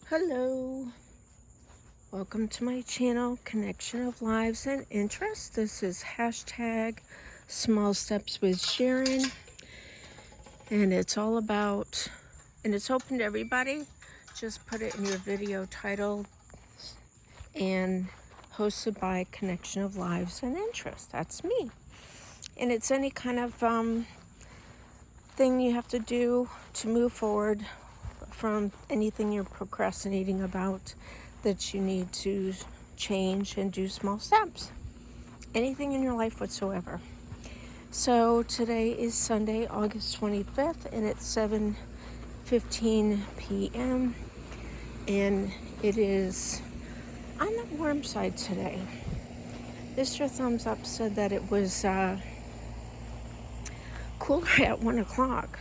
Hello, welcome to my channel, Connection of Lives and Interests. This is hashtag Small Steps with Sharon, and it's all about, and it's open to everybody. Just put it in your video title and hosted by Connection of Lives and Interests. That's me. And it's any kind of thing you have to do to move forward from anything you're procrastinating about that you need to change and do small steps. Anything in your life whatsoever. So today is Sunday, August 25th, and it's 7:15 p.m. and it is on the warm side today. Mr. Thumbs Up said that it was cooler at 1 o'clock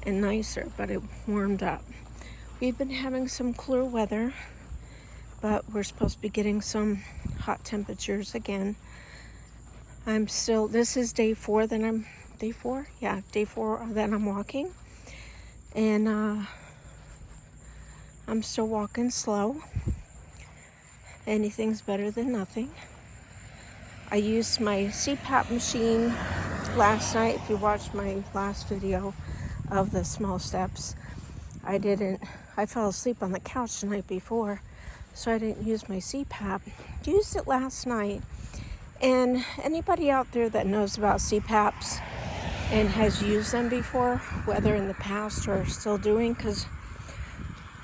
and nicer, but it warmed up. We've been having some cooler weather, but we're supposed to be getting some hot temperatures again. This is day four that I'm walking. And I'm still walking slow. Anything's better than nothing. I used my CPAP machine last night. If you watched my last video of the small steps, I fell asleep on the couch the night before, so I didn't use my CPAP. Used it last night. And anybody out there that knows about CPAPs and has used them before, whether in the past or still doing, because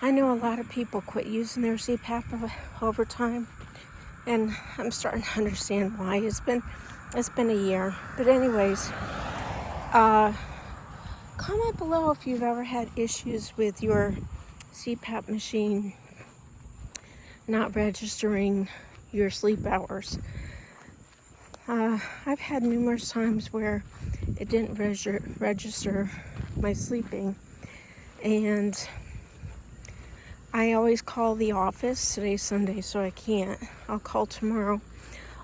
I know a lot of people quit using their CPAP over time, and I'm starting to understand why. It's been a year. But anyways, comment below if you've ever had issues with your CPAP machine not registering your sleep hours. I've had numerous times where it didn't register my sleeping, and I always call the office. Today's Sunday, so I can't. I'll call tomorrow.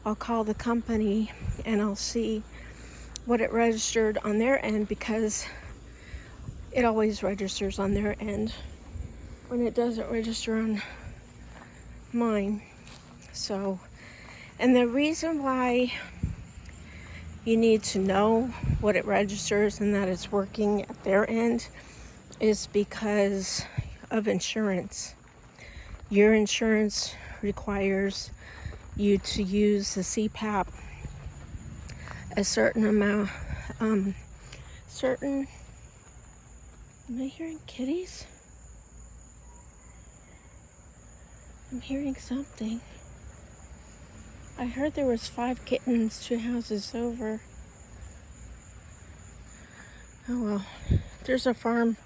I'll call the company and I'll see what it registered on their end, because it always registers on their end when it doesn't register on mine. So, and the reason why you need to know what it registers and that it's working at their end is because of insurance. Your insurance requires you to use the CPAP a certain amount, am I hearing kitties? I'm hearing something. I heard there was 5 kittens 2 houses over. Oh well, there's a farm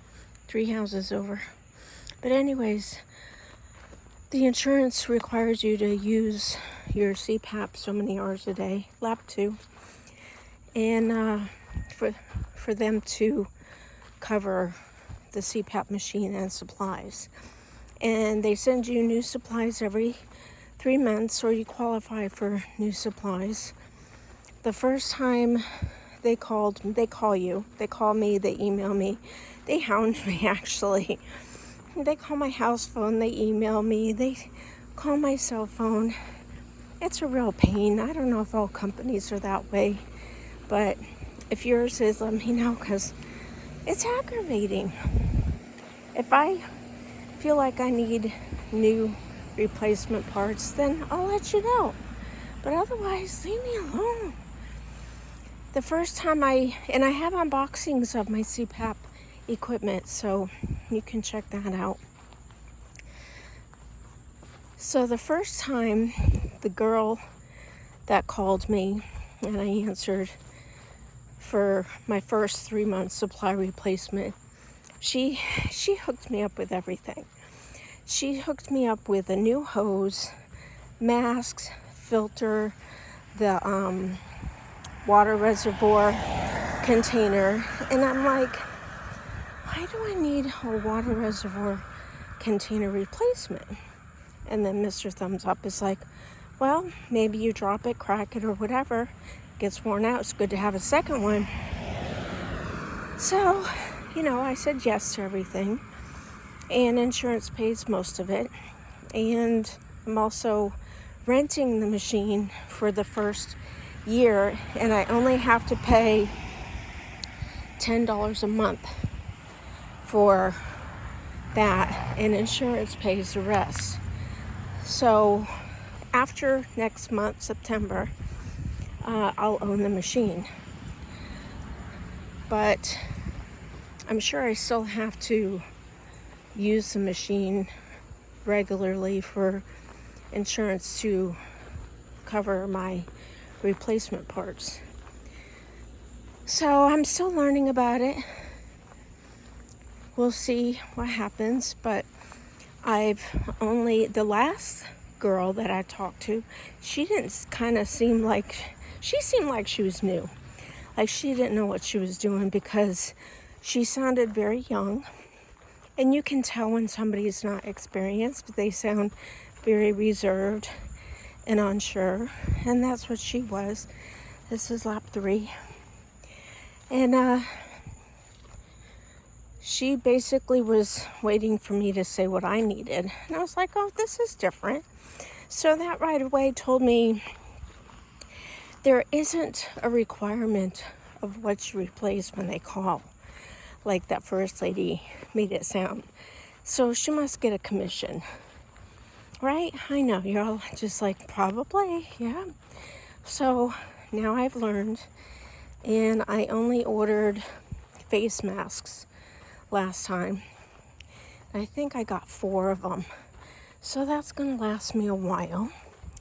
3 houses over. But anyways, the insurance requires you to use your CPAP so many hours a day, lap 2, and for them to cover the CPAP machine and supplies. And they send you new supplies every 3 months, or you qualify for new supplies. The first time they call me, they email me, they hound me actually. They call my house phone, they email me, they call my cell phone. It's a real pain. I don't know if all companies are that way, but if yours is, let me know, because it's aggravating. If I feel like I need new replacement parts, then I'll let you know. But otherwise, leave me alone. The first time I have unboxings of my CPAP equipment, so you can check that out. So the first time, the girl that called me and I answered for my first 3-month supply replacement, she hooked me up with everything. She hooked me up with a new hose, masks, filter, the water reservoir container, and I'm like, why do I need a water reservoir container replacement? And then Mr. Thumbs Up is like, well, maybe you drop it, crack it, or whatever, gets worn out. It's good to have a second one. So, I said yes to everything. and insurance pays most of it. And I'm also renting the machine for the first year, and I only have to pay $10 a month for that, and insurance pays the rest. So after next month, September, I'll own the machine. But I'm sure I still have to use the machine regularly for insurance to cover my replacement parts. So I'm still learning about it. We'll see what happens, but the last girl that I talked to, she didn't kind of seem like, she seemed like she was new. Like she didn't know what she was doing because she sounded very young. And you can tell when somebody's not experienced, they sound very reserved and unsure. And that's what she was. This is lap 3. And she basically was waiting for me to say what I needed. And I was like, oh, this is different. So that right away told me there isn't a requirement of what you replace when they call, like that first lady made it sound. So she must get a commission, right? I know, you're all just like, probably, yeah. So now I've learned, and I only ordered face masks last time. I think I got 4 of them. So that's gonna last me a while.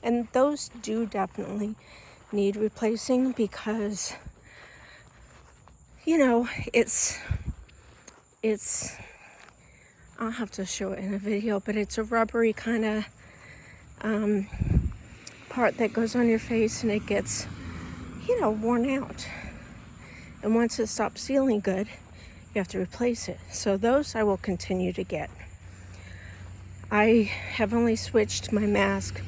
And those do definitely need replacing because, you know, it's I'll have to show it in a video, but it's a rubbery kind of part that goes on your face, and it gets, you know, worn out. And once it stops sealing good, you have to replace it. So those I will continue to get. I have only switched my mask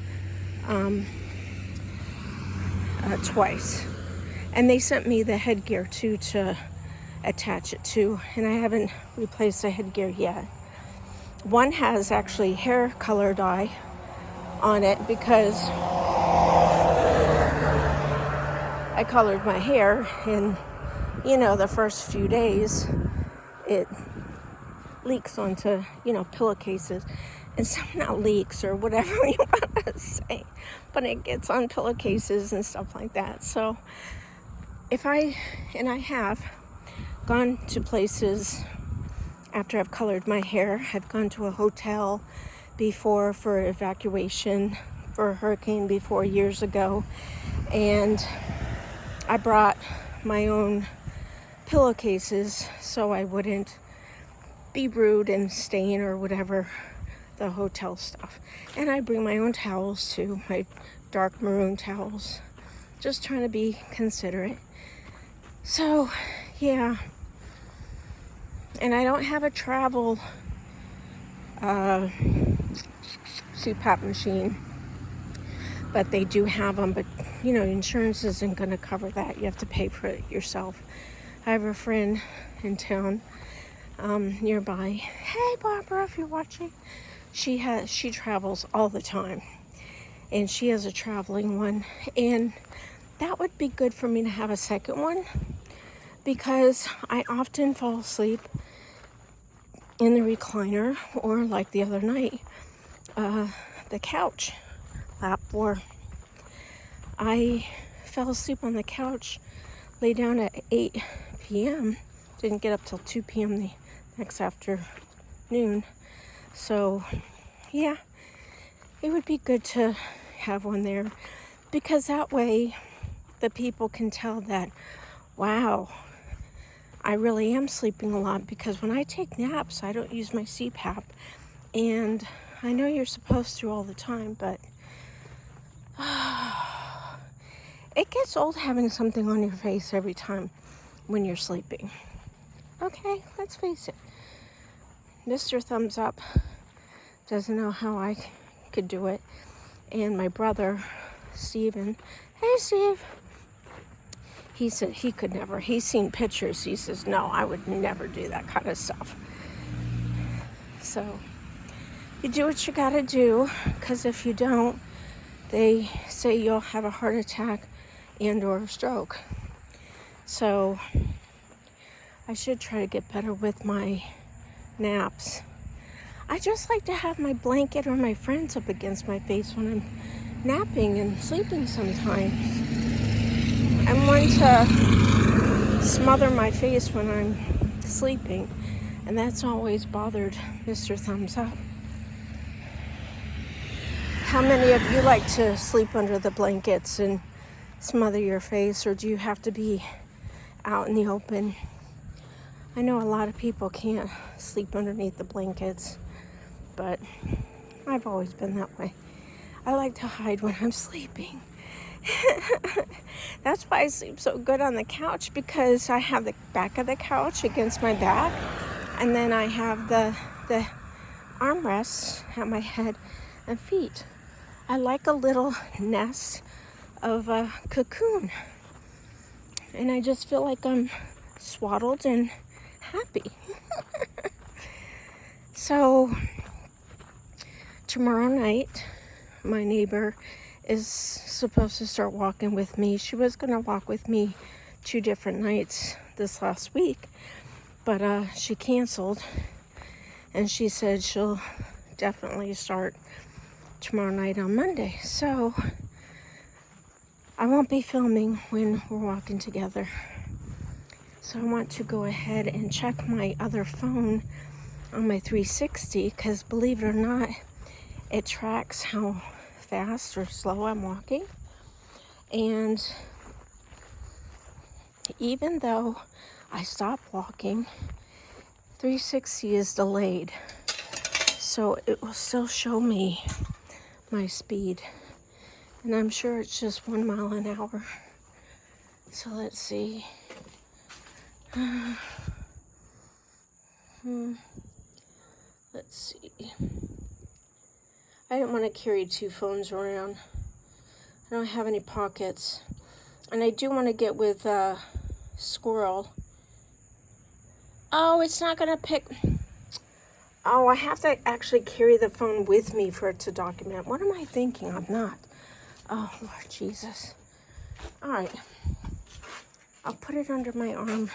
twice, and they sent me the headgear too to attach it to, and I haven't replaced the headgear yet. One has actually hair color dye on it because I colored my hair, and you know, the first few days it leaks onto, you know, pillowcases, and some, not leaks or whatever you want to say, but it gets on pillowcases and stuff like that. So I have gone to places after I've colored my hair. I've gone to a hotel before for evacuation for a hurricane before years ago, and I brought my own pillowcases so I wouldn't be rude and stain or whatever the hotel stuff. And I bring my own towels too, my dark maroon towels, just trying to be considerate. So yeah, and I don't have a travel CPAP machine, but they do have them. But you know, insurance isn't going to cover that. You have to pay for it yourself. I have a friend in town nearby. Hey Barbara, if you're watching, she travels all the time, and she has a traveling one, and that would be good for me to have a second one, because I often fall asleep in the recliner, or like the other night, the couch, lap 4. I fell asleep on the couch, lay down at 8 p.m., didn't get up till 2 p.m. the next afternoon. So yeah, it would be good to have one there, because that way the people can tell that, wow, I really am sleeping a lot, because when I take naps, I don't use my CPAP. And I know you're supposed to all the time, but it gets old having something on your face every time when you're sleeping. Okay, let's face it. Mr. Thumbs Up doesn't know how I could do it. And my brother, Steven, hey Steve, he said he could never. He's seen pictures. He says, no, I would never do that kind of stuff. So you do what you gotta do, because if you don't, they say you'll have a heart attack and or a stroke. So I should try to get better with my naps. I just like to have my blanket or my friends up against my face when I'm napping and sleeping sometimes. I'm one to smother my face when I'm sleeping, and that's always bothered Mr. Thumbs Up. How many of you like to sleep under the blankets and smother your face, or do you have to be out in the open? I know a lot of people can't sleep underneath the blankets, but I've always been that way. I like to hide when I'm sleeping. That's why I sleep so good on the couch, because I have the back of the couch against my back, and then I have the armrests at my head and feet. I like a little nest of a cocoon, and I just feel like I'm swaddled and happy. So tomorrow night, my neighbor is supposed to start walking with me. She was going to walk with me 2 different nights this last week, but she canceled, and she said she'll definitely start tomorrow night on Monday. So I won't be filming when we're walking together. So I want to go ahead and check my other phone on my 360, because believe it or not, it tracks how fast or slow I'm walking. And even though I stop walking, 360 is delayed, so it will still show me my speed, and I'm sure it's just 1 mile an hour. So let's see. Let's see. I didn't want to carry 2 phones around. I don't have any pockets, and I do want to get with Squirrel. Oh, it's not gonna pick. Oh, I have to actually carry the phone with me for it to document. What am I thinking? I'm not. Oh, Lord Jesus. All right. I'll put it under my arm,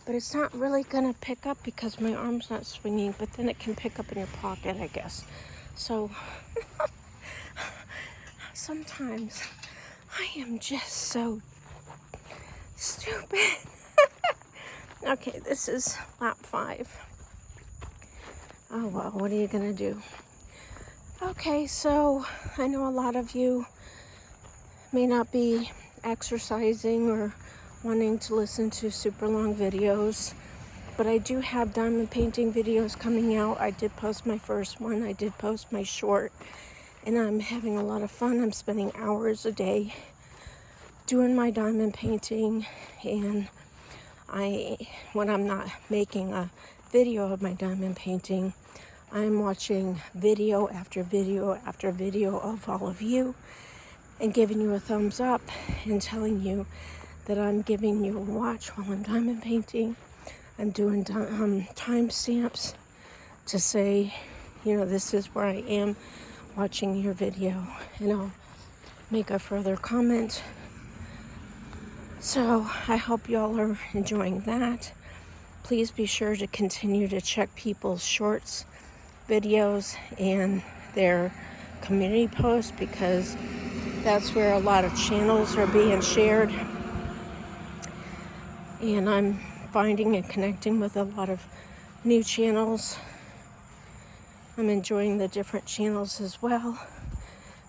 but it's not really gonna pick up because my arm's not swinging, but then it can pick up in your pocket, I guess. So sometimes I am just so stupid. Okay, this is lap 5. Oh, well, what are you gonna do? Okay, so I know a lot of you may not be exercising or wanting to listen to super long videos, but I do have diamond painting videos coming out. I did post my first one. I did post my short, and I'm having a lot of fun. I'm spending hours a day doing my diamond painting, and when I'm not making a video of my diamond painting, I'm watching video after video after video of all of you and giving you a thumbs up and telling you that I'm giving you a watch while I'm diamond painting. I'm doing timestamps to say, this is where I am watching your video, and I'll make a further comment. So I hope y'all are enjoying that. Please be sure to continue to check people's shorts, videos, and their community posts, because that's where a lot of channels are being shared. And I'm finding and connecting with a lot of new channels. I'm enjoying the different channels as well,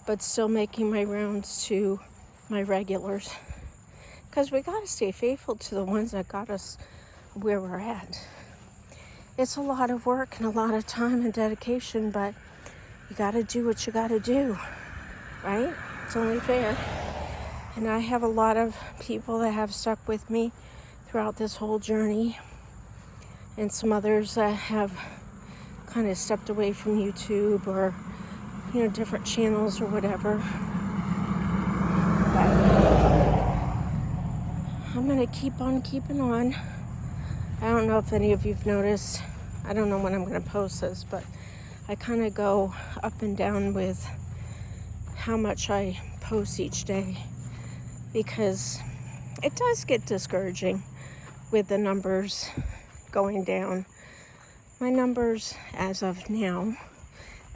but still making my rounds to my regulars, because we got to stay faithful to the ones that got us where we're at. It's a lot of work and a lot of time and dedication, but you got to do what you got to do, right? It's only fair. And I have a lot of people that have stuck with me throughout this whole journey, and some others that have kind of stepped away from YouTube or different channels or whatever. But I'm gonna keep on keeping on. I don't know if any of you've noticed, I don't know when I'm going to post this, but I kind of go up and down with how much I post each day, because it does get discouraging with the numbers going down. My numbers as of now,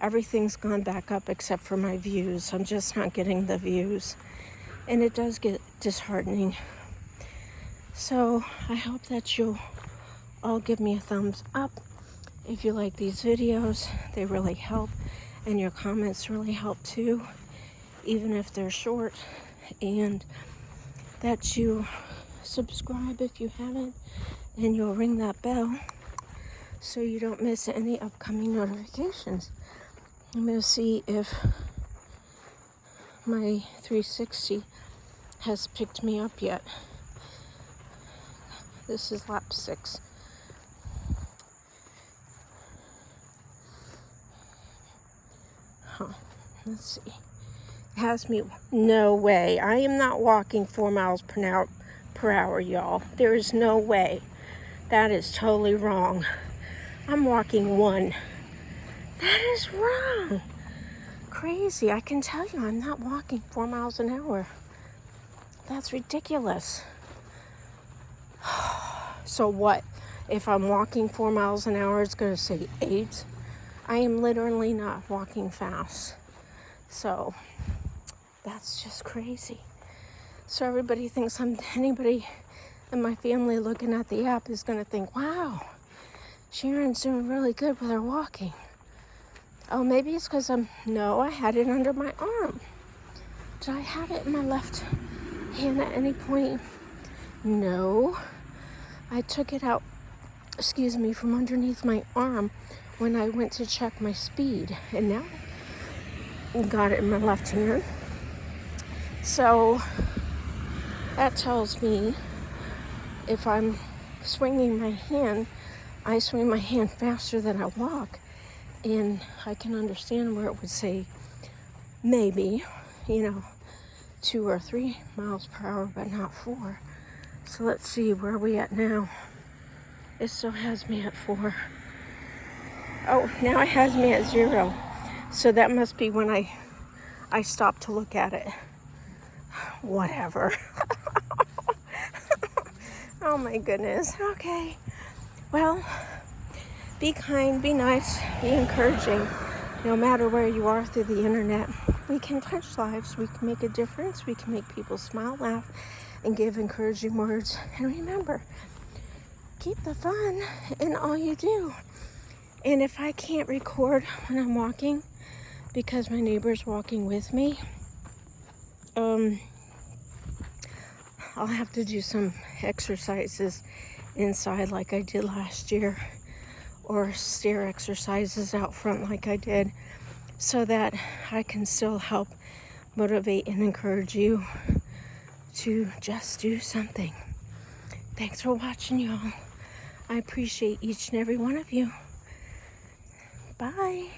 everything's gone back up except for my views. I'm just not getting the views, and it does get disheartening. So I hope that you'll all give me a thumbs up if you like these videos. They really help, and your comments really help too, even if they're short. And that you subscribe if you haven't, and you'll ring that bell so you don't miss any upcoming notifications. I'm going to see if my 360 has picked me up yet. This is lap 6. Let's see. It has me. No way. I am not walking 4 miles per hour, y'all. There is no way. That is totally wrong. I'm walking 1. That is wrong. Crazy. I can tell you I'm not walking 4 miles an hour. That's ridiculous. So what? If I'm walking 4 miles an hour, it's going to say 8. I am literally not walking fast. So that's just crazy. So everybody thinks anybody in my family looking at the app is going to think, wow, Sharon's doing really good with her walking. Oh, maybe it's because no, I had it under my arm. Did I have it in my left hand at any point? No. I took it out, from underneath my arm when I went to check my speed. And now I got it in my left hand. So that tells me if I'm swinging my hand, I swing my hand faster than I walk. And I can understand where it would say maybe, 2 or 3 miles per hour, but not 4. So let's see, where are we at now? It still has me at 4. Oh, now it has me at 0. So that must be when I stopped to look at it. Whatever. Oh my goodness. Okay. Well, be kind, be nice, be encouraging. No matter where you are through the internet, we can touch lives, we can make a difference, we can make people smile, laugh, and give encouraging words. And remember, keep the fun in all you do. And if I can't record when I'm walking because my neighbor's walking with me, I'll have to do some exercises inside like I did last year, or stair exercises out front like I did, so that I can still help motivate and encourage you to just do something. Thanks for watching, y'all. I appreciate each and every one of you. Bye.